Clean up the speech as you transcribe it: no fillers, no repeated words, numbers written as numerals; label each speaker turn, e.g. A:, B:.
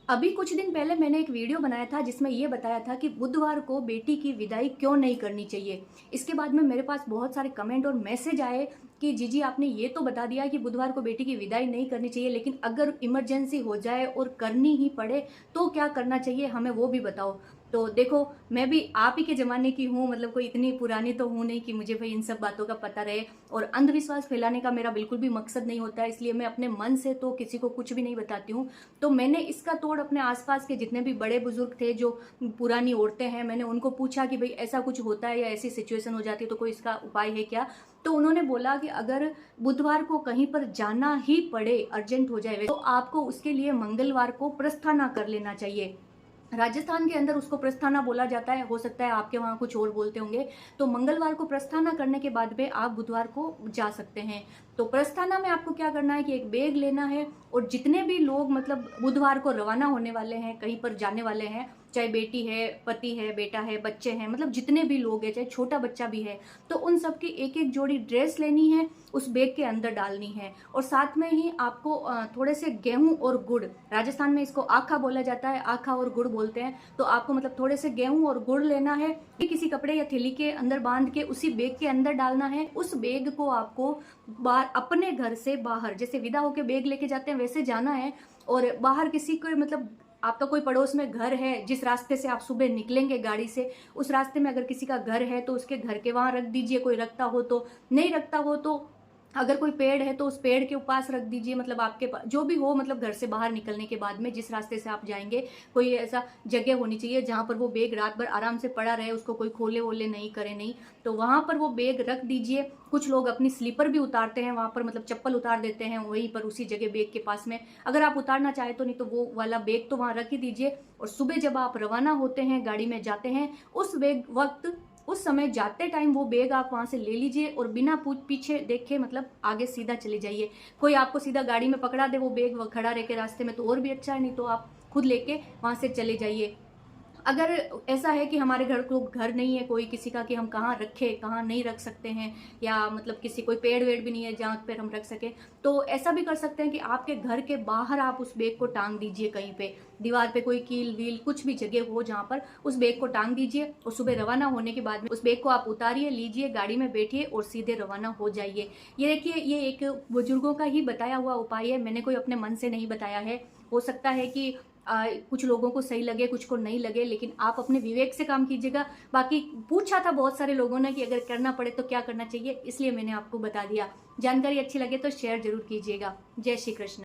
A: अभी कुछ दिन पहले मैंने एक वीडियो बनाया था जिसमें ये बताया था कि बुधवार को बेटी की विदाई क्यों नहीं करनी चाहिए। इसके बाद में मेरे पास बहुत सारे कमेंट और मैसेज आए कि जीजी आपने ये तो बता दिया कि बुधवार को बेटी की विदाई नहीं करनी चाहिए, लेकिन अगर इमरजेंसी हो जाए और करनी ही पड़े तो क्या करना चाहिए, हमें वो भी बताओ। तो देखो, मैं भी आप ही के ज़माने की हूँ, मतलब कोई इतनी पुरानी तो हूँ नहीं कि मुझे भाई इन सब बातों का पता रहे। और अंधविश्वास फैलाने का मेरा बिल्कुल भी मकसद नहीं होता है, इसलिए मैं अपने मन से तो किसी को कुछ भी नहीं बताती हूँ। तो मैंने इसका तोड़ अपने आसपास के जितने भी बड़े बुजुर्ग थे, जो पुरानी औरतें हैं, मैंने उनको पूछा कि भाई ऐसा कुछ होता है या ऐसी सिचुएशन हो जाती है तो कोई इसका उपाय है क्या। तो उन्होंने बोला कि अगर बुधवार को कहीं पर जाना ही पड़े, अर्जेंट हो जाए, तो आपको उसके लिए मंगलवार को प्रस्थाना कर लेना चाहिए। राजस्थान के अंदर उसको प्रस्थाना बोला जाता है, हो सकता है आपके वहाँ कुछ और बोलते होंगे। तो मंगलवार को प्रस्थाना करने के बाद में आप बुधवार को जा सकते हैं। तो प्रस्थाना में आपको क्या करना है कि एक बैग लेना है, और जितने भी लोग मतलब बुधवार को रवाना होने वाले हैं, कहीं पर जाने वाले हैं, चाहे बेटी है, पति है, बेटा है, बच्चे हैं, मतलब जितने भी लोग हैं, चाहे छोटा बच्चा भी है, तो उन सबकी एक एक जोड़ी ड्रेस लेनी है, उस बैग के अंदर डालनी है। और साथ में ही आपको थोड़े से गेहूं और गुड़, राजस्थान में इसको आखा बोला जाता है, आखा और गुड़ बोलते हैं, तो आपको मतलब थोड़े से गेहूं और गुड़ लेना है, किसी कपड़े या थैली के अंदर बांध के उसी बैग के अंदर डालना है। उस बैग को आपको अपने घर से बाहर, जैसे विदा होके बैग लेके जाते हैं वैसे जाना है। और बाहर किसी को मतलब आपका कोई पड़ोस में घर है, जिस रास्ते से आप सुबह निकलेंगे गाड़ी से, उस रास्ते में अगर किसी का घर है तो उसके घर के वहां रख दीजिए, कोई रखता हो तो, नहीं रखता हो तो अगर कोई पेड़ है तो उस पेड़ के पास रख दीजिए। मतलब आपके पास जो भी हो, मतलब घर से बाहर निकलने के बाद में जिस रास्ते से आप जाएंगे, कोई ऐसा जगह होनी चाहिए जहां पर वो बैग रात भर आराम से पड़ा रहे, उसको कोई खोले वोले नहीं करे नहीं, तो वहां पर वो बैग रख दीजिए। कुछ लोग अपनी स्लीपर भी उतारते हैं वहां पर, मतलब चप्पल उतार देते हैं वहीं पर उसी जगह बैग के पास में। अगर आप उतारना चाहे तो, नहीं तो वो वाला बैग तो वहां रख ही दीजिए। और सुबह जब आप रवाना होते हैं, गाड़ी में जाते हैं, उस समय जाते टाइम वो बैग आप वहां से ले लीजिए और बिना पीछे देखे मतलब आगे सीधा चले जाइए। कोई आपको सीधा गाड़ी में पकड़ा दे वो बैग खड़ा रह के रास्ते में तो और भी अच्छा है, नहीं तो आप खुद लेके वहां से चले जाइए। अगर ऐसा है कि हमारे घर नहीं है कोई किसी का कि हम कहाँ रखें, कहाँ नहीं रख सकते हैं, या मतलब किसी कोई पेड़ वेड़ भी नहीं है जहाँ पर हम रख सकें, तो ऐसा भी कर सकते हैं कि आपके घर के बाहर आप उस बैग को टांग दीजिए, कहीं पे दीवार पे कोई कील वील कुछ भी जगह हो जहाँ पर उस बैग को टांग दीजिए। और सुबह रवाना होने के बाद में उस बैग को आप उतारिए, लीजिए, गाड़ी में बैठिए और सीधे रवाना हो जाइए। ये देखिए, ये एक बुजुर्गों का ही बताया हुआ उपाय है, मैंने कोई अपने मन से नहीं बताया है। हो सकता है कि कुछ लोगों को सही लगे, कुछ को नहीं लगे, लेकिन आप अपने विवेक से काम कीजिएगा। बाकी पूछा था बहुत सारे लोगों ने कि अगर करना पड़े तो क्या करना चाहिए, इसलिए मैंने आपको बता दिया। जानकारी अच्छी लगे तो शेयर जरूर कीजिएगा। जय श्री कृष्ण।